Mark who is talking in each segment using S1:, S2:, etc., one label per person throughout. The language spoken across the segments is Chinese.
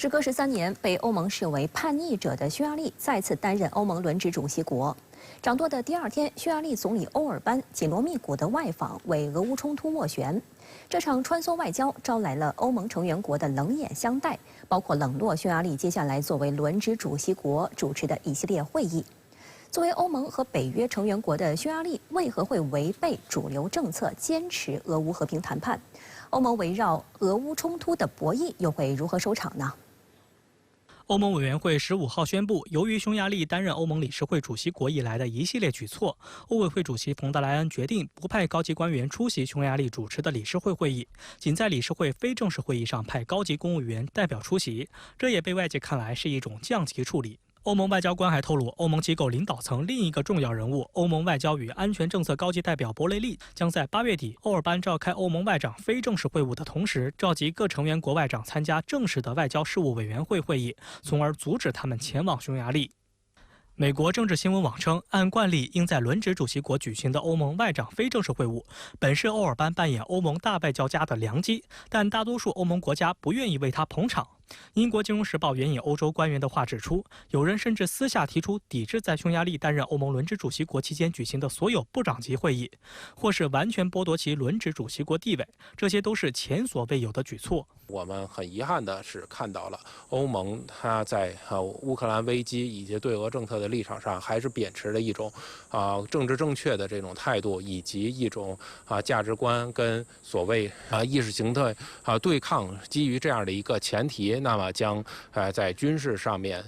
S1: 时隔13年，被欧盟视为叛逆者的匈牙利再次担任欧盟轮值主席国。掌舵的第2天，匈牙利总理欧尔班紧锣密鼓的外访，为俄乌冲突斡旋。这场穿梭外交招来了欧盟成员国的冷眼相待，包括冷落匈牙利接下来作为轮值主席国主持的一系列会议。作为欧盟和北约成员国的匈牙利，为何会违背主流政策，坚持俄乌和平谈判？欧盟围绕俄乌冲突的博弈又会如何收场呢？
S2: 欧盟委员会15号宣布，由于匈牙利担任欧盟理事会主席国以来的一系列举措，欧委会主席冯德莱恩决定不派高级官员出席匈牙利主持的理事会会议，仅在理事会非正式会议上派高级公务员代表出席。这也被外界看来是一种降级处理。欧盟外交官还透露，欧盟机构领导层另一个重要人物，欧盟外交与安全政策高级代表博雷利，将在8月底欧尔班召开欧盟外长非正式会晤的同时，召集各成员国外长参加正式的外交事务委员会会议，从而阻止他们前往匈牙利。美国政治新闻网称，按惯例应在轮值主席国举行的欧盟外长非正式会晤，本是欧尔班扮演欧盟大外交家的良机，但大多数欧盟国家不愿意为他捧场。英国金融时报援引欧洲官员的话指出，有人甚至私下提出抵制在匈牙利担任欧盟轮值主席国期间举行的所有部长级会议，或是完全剥夺其轮值主席国地位，这些都是前所未有的举措。
S3: 我们很遗憾的是看到了欧盟它在乌克兰危机以及对俄政策的立场上，还是秉持了一种政治正确的这种态度，以及一种价值观跟所谓意识形态对抗，基于这样的一个前提，那么将在军事上面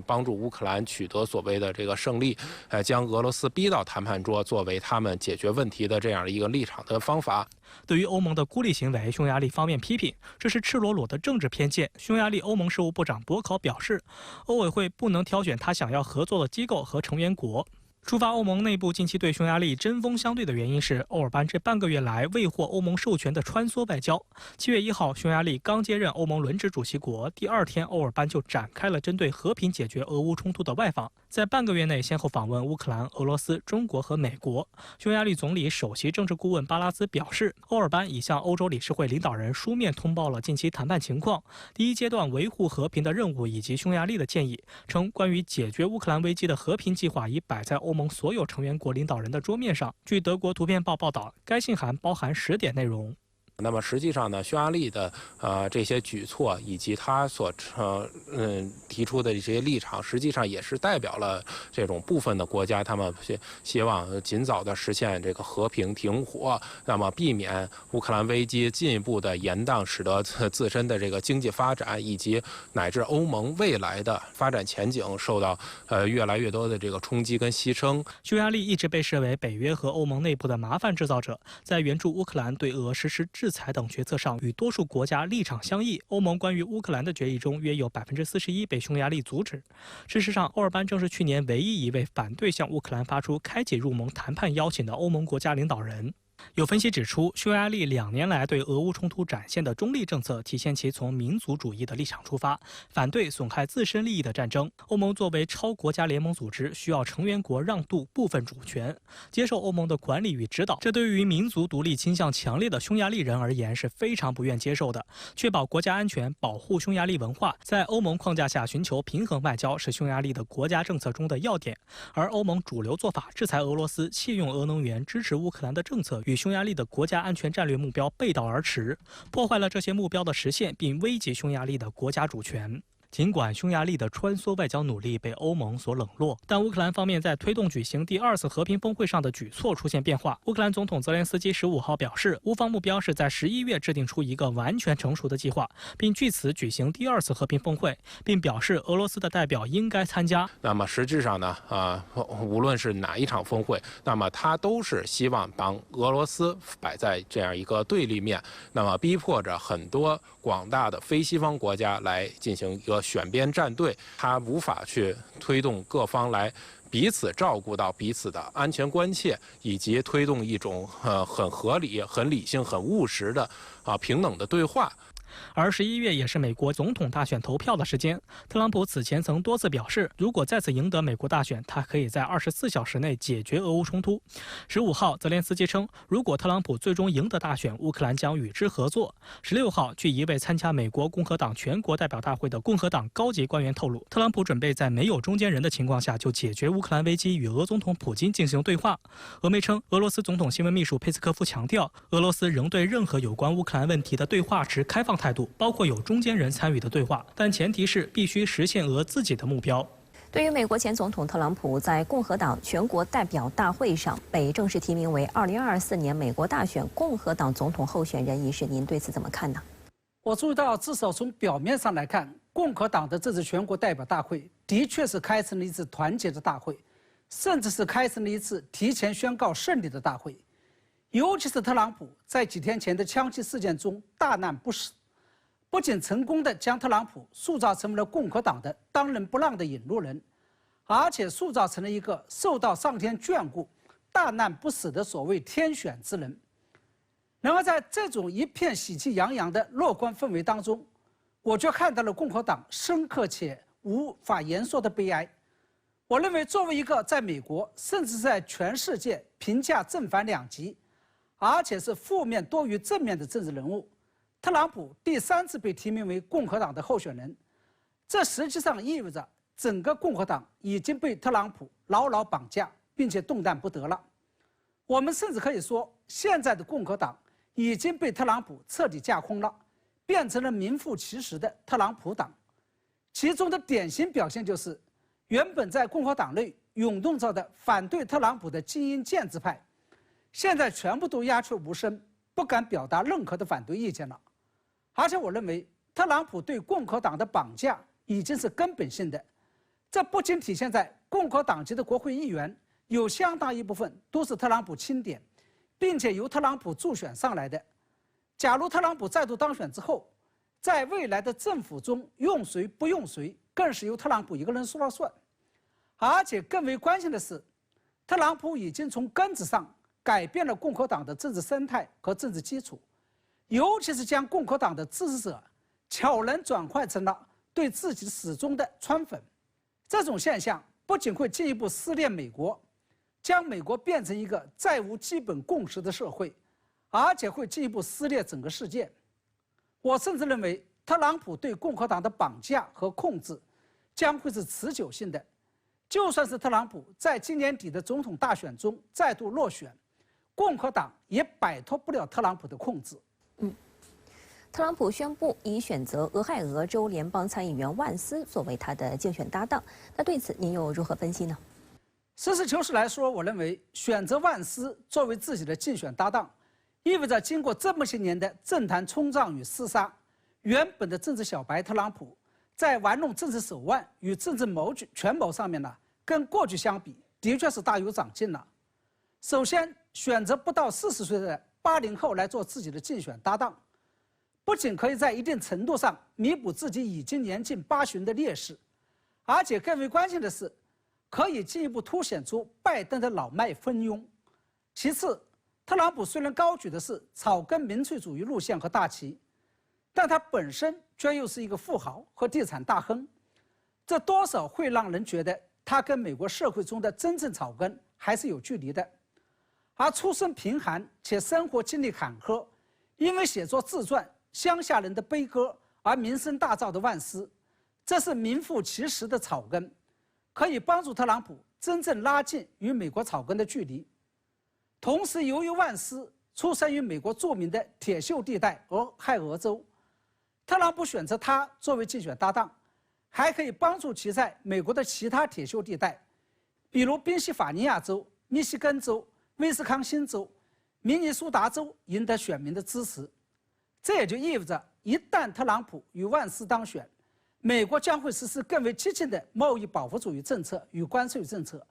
S3: 帮助乌克兰取得所谓的这个胜利，将俄罗斯逼到谈判桌，作为他们解决问题的这样的一个立场的方法。
S2: 对于欧盟的孤立行为，匈牙利方面批评这是赤裸裸的政治偏见。匈牙利欧盟事务部长博考表示，欧委会不能挑选他想要合作的机构和成员国。触发欧盟内部近期对匈牙利针锋相对的原因是，欧尔班这半个月来未获欧盟授权的穿梭外交。7月1号，匈牙利刚接任欧盟轮值主席国，第2天，欧尔班就展开了针对和平解决俄乌冲突的外访，在半个月内先后访问乌克兰、俄罗斯、中国和美国。匈牙利总理首席政治顾问巴拉兹表示，欧尔班已向欧洲理事会领导人书面通报了近期谈判情况、第1阶段维护和平的任务以及匈牙利的建议，称关于解决乌克兰危机的和平计划已摆在欧盟所有成员国领导人的桌面上。据德国图片报报道，该信函包含10点内容。
S3: 那么实际上呢，匈牙利的这些举措以及他所提出的这些立场，实际上也是代表了这种部分的国家，他们希望尽早的实现这个和平停火，那么避免乌克兰危机进一步的延宕，使得自身的这个经济发展以及乃至欧盟未来的发展前景受到越来越多的这个冲击跟牺牲。
S2: 匈牙利一直被视为北约和欧盟内部的麻烦制造者，在援助乌克兰、对俄实施制裁等决策上与多数国家立场相异。欧盟关于乌克兰的决议中，约有41%被匈牙利阻止。事实上，欧尔班正是去年唯一一位反对向乌克兰发出开启入盟谈判邀请的欧盟国家领导人。有分析指出，匈牙利2年来对俄乌冲突展现的中立政策，体现其从民族主义的立场出发，反对损害自身利益的战争。欧盟作为超国家联盟组织，需要成员国让渡部分主权，接受欧盟的管理与指导。这对于民族独立倾向强烈的匈牙利人而言是非常不愿接受的。确保国家安全，保护匈牙利文化，在欧盟框架下寻求平衡外交，是匈牙利的国家政策中的要点。而欧盟主流做法，制裁俄罗斯、弃用俄能源、支持乌克兰的政策，与匈牙利的国家安全战略目标背道而驰，破坏了这些目标的实现，并危及匈牙利的国家主权。尽管匈牙利的穿梭外交努力被欧盟所冷落，但乌克兰方面在推动举行第2次和平峰会上的举措出现变化。乌克兰总统泽连斯基15号表示，乌方目标是在11月制定出一个完全成熟的计划，并据此举行第2次和平峰会，并表示俄罗斯的代表应该参加。
S3: 那么实质上呢，无论是哪一场峰会，那么他都是希望把俄罗斯摆在这样一个对立面，那么逼迫着很多广大的非西方国家来进行一个选边站队，他无法去推动各方来彼此照顾到彼此的安全关切，以及推动一种很合理、很理性、很务实的平等的对话。
S2: 而11月也是美国总统大选投票的时间。特朗普此前曾多次表示，如果再次赢得美国大选，他可以在24小时内解决俄乌冲突。15号，泽连斯基称，如果特朗普最终赢得大选，乌克兰将与之合作。16号，据一位参加美国共和党全国代表大会的共和党高级官员透露，特朗普准备在没有中间人的情况下就解决乌克兰危机，与俄总统普京进行对话。俄媒称，俄罗斯总统新闻秘书佩斯科夫强调，俄罗斯仍对任何有关乌克兰问题的对话持开放态度，包括有中间人参与的对话，但前提是必须实现俄自己的目标。
S1: 对于美国前总统特朗普在共和党全国代表大会上被正式提名为2024年美国大选共和党总统候选人一事，您对此怎么看呢？
S4: 我注意到，至少从表面上来看，共和党的这次全国代表大会的确是开成了一次团结的大会，甚至是开成了一次提前宣告胜利的大会。尤其是特朗普在几天前的枪击事件中大难不死，不仅成功地将特朗普塑造成为了共和党的当仁不让的引路人，而且塑造成了一个受到上天眷顾、大难不死的所谓天选之人。然而，在这种一片喜气洋洋的乐观氛围当中，我却看到了共和党深刻且无法言说的悲哀。我认为，作为一个在美国甚至在全世界评价正反两极，而且是负面多于正面的政治人物，特朗普第3次被提名为共和党的候选人，这实际上意味着整个共和党已经被特朗普牢牢绑架，并且动弹不得了。我们甚至可以说，现在的共和党已经被特朗普彻底架空了，变成了名副其实的特朗普党。其中的典型表现就是，原本在共和党内涌动着的反对特朗普的精英建制派，现在全部都鸦雀无声，不敢表达任何的反对意见了。而且我认为，特朗普对共和党的绑架已经是根本性的。这不仅体现在共和党籍的国会议员有相当一部分都是特朗普钦点，并且由特朗普助选上来的。假如特朗普再度当选之后，在未来的政府中用谁不用谁，更是由特朗普一个人说了算。而且更为关键的是，特朗普已经从根子上改变了共和党的政治生态和政治基础，尤其是将共和党的支持者悄然转换成了对自己始终的川粉。这种现象不仅会进一步撕裂美国，将美国变成一个再无基本共识的社会，而且会进一步撕裂整个世界。我甚至认为，特朗普对共和党的绑架和控制将会是持久性的。就算是特朗普在今年底的总统大选中再度落选，共和党也摆脱不了特朗普的控制。
S1: 特朗普宣布已选择俄亥俄州联邦参议员万斯作为他的竞选搭档，那对此您又如何分析呢？
S4: 实事求是来说，我认为选择万斯作为自己的竞选搭档，意味着经过这么些年的政坛冲撞与厮杀，原本的政治小白特朗普在玩弄政治手腕与政治权谋上面呢，跟过去相比，的确是大有长进了。首先，选择不到40岁的80后来做自己的竞选搭档，不仅可以在一定程度上弥补自己已经年近80的劣势，而且更为关键的是，可以进一步凸显出拜登的老迈昏庸。其次，特朗普虽然高举的是草根民粹主义路线和大旗，但他本身却又是一个富豪和地产大亨，这多少会让人觉得他跟美国社会中的真正草根还是有距离的。而出身贫寒且生活经历坎坷，因为写作自传《乡下人的悲歌》而名声大噪的万斯，这是名副其实的草根，可以帮助特朗普真正拉近与美国草根的距离。同时，由于万斯出生于美国著名的铁锈地带俄亥俄州，特朗普选择他作为竞选搭档，还可以帮助其在美国的其他铁锈地带，比如宾夕法尼亚州、密西根州、威斯康星州、明尼苏达州赢得选民的支持。这也就意味着，一旦特朗普与万斯当选，美国将会实施更为激进的贸易保护主义政策与关税政策，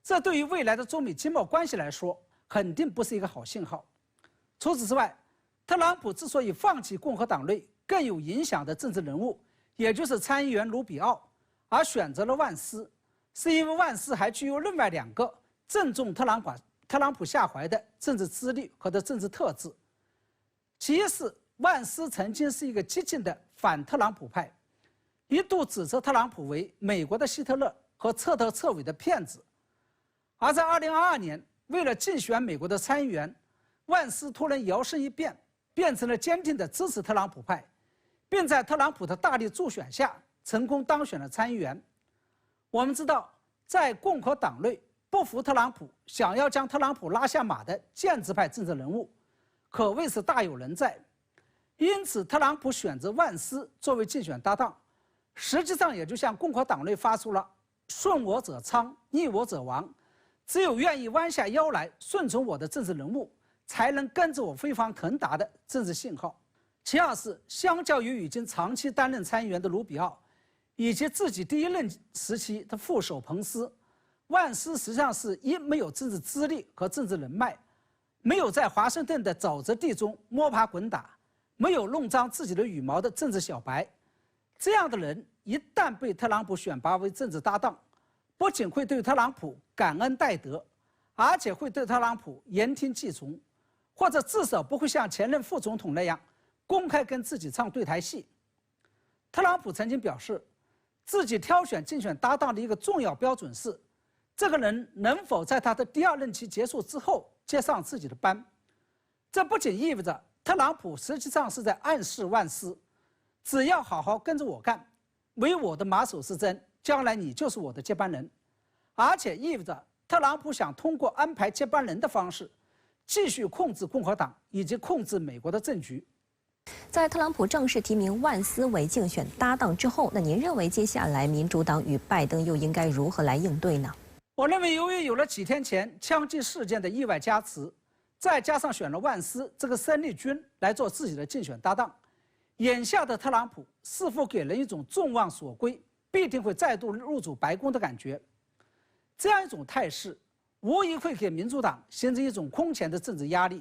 S4: 这对于未来的中美经贸关系来说，肯定不是一个好信号。除此之外，特朗普之所以放弃共和党内更有影响的政治人物，也就是参议员卢比奥，而选择了万斯，是因为万斯还具有另外2个正中特朗普下怀的政治资历和的政治特质。其一是万斯曾经是一个激进的反特朗普派，一度指责特朗普为美国的希特勒和彻头彻尾的骗子。而在2022年，为了竞选美国的参议员，万斯突然摇身一变，变成了坚定的支持特朗普派，并在特朗普的大力助选下，成功当选了参议员。我们知道，在共和党内不服特朗普、想要将特朗普拉下马的建制派政治人物，可谓是大有人在。因此，特朗普选择万斯作为竞选搭档，实际上也就向共和党内发出了“顺我者昌，逆我者亡”，只有愿意弯下腰来顺从我的政治人物，才能跟着我飞黄腾达的政治信号。其二是，相较于已经长期担任参议员的卢比奥，以及自己第一任时期的副手彭斯，万斯实际上是一没有政治资历和政治人脉，没有在华盛顿的沼泽地中摸爬滚打，没有弄脏自己的羽毛的政治小白。这样的人一旦被特朗普选拔为政治搭档，不仅会对特朗普感恩戴德，而且会对特朗普言听计从，或者至少不会像前任副总统那样公开跟自己唱对台戏。特朗普曾经表示，自己挑选竞选搭档的一个重要标准是，这个人能否在他的第2任期结束之后接上自己的班。这不仅意味着特朗普实际上是在暗示万斯，只要好好跟着我干，为我的马首是瞻，将来你就是我的接班人。而且意味着特朗普想通过安排接班人的方式，继续控制共和党以及控制美国的政局。
S1: 在特朗普正式提名万斯为竞选搭档之后，那您认为接下来民主党与拜登又应该如何来应对呢？
S4: 我认为，由于有了几天前枪击事件的意外加持，再加上选了万斯这个生力军来做自己的竞选搭档，眼下的特朗普似乎给人一种众望所归，必定会再度入主白宫的感觉。这样一种态势，无疑会给民主党形成一种空前的政治压力。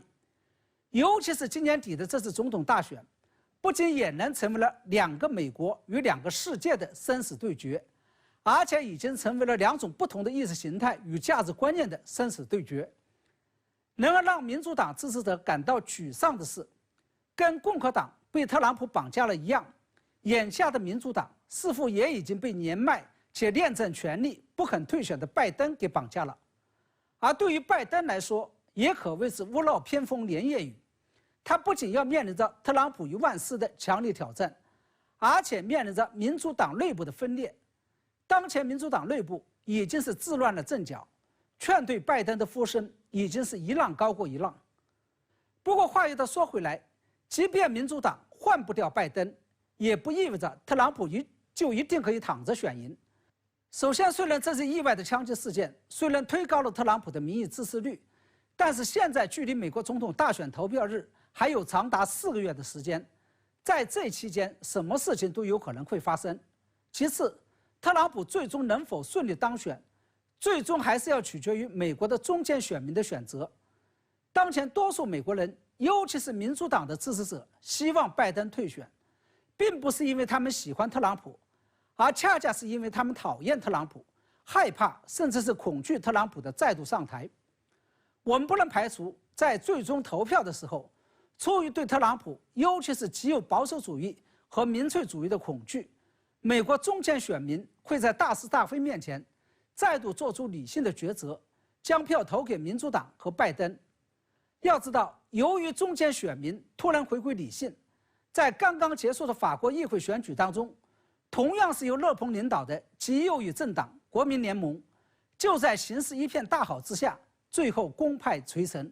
S4: 尤其是今年底的这次总统大选，不仅俨然成为了2个美国与2个世界的生死对决，而且已经成为了2种不同的意识形态与价值观念的生死对决。然而，让民主党支持者感到沮丧的是，跟共和党被特朗普绑架了一样，眼下的民主党似乎也已经被年迈且恋战权力、不肯退选的拜登给绑架了。而对于拜登来说，也可谓是屋漏偏逢连夜雨。他不仅要面临着特朗普与万斯的强力挑战，而且面临着民主党内部的分裂。当前民主党内部已经是自乱了阵脚，劝对拜登的呼声已经是一浪高过一浪。不过话又得说回来，即便民主党换不掉拜登，也不意味着特朗普就一定可以躺着选赢。首先，虽然这次意外的枪击事件虽然推高了特朗普的民意支持率，但是现在距离美国总统大选投票日还有长达4个月的时间，在这期间什么事情都有可能会发生。其次，特朗普最终能否顺利当选，最终还是要取决于美国的中间选民的选择。当前多数美国人，尤其是民主党的支持者，希望拜登退选，并不是因为他们喜欢特朗普，而恰恰是因为他们讨厌特朗普，害怕甚至是恐惧特朗普的再度上台。我们不能排除在最终投票的时候，出于对特朗普，尤其是极右保守主义和民粹主义的恐惧，美国中间选民会在大是大非面前再度做出理性的抉择，将票投给民主党和拜登。要知道，由于中间选民突然回归理性，在刚刚结束的法国议会选举当中，同样是由勒庞领导的极右翼政党国民联盟，就在形势一片大好之下，最后功败垂成。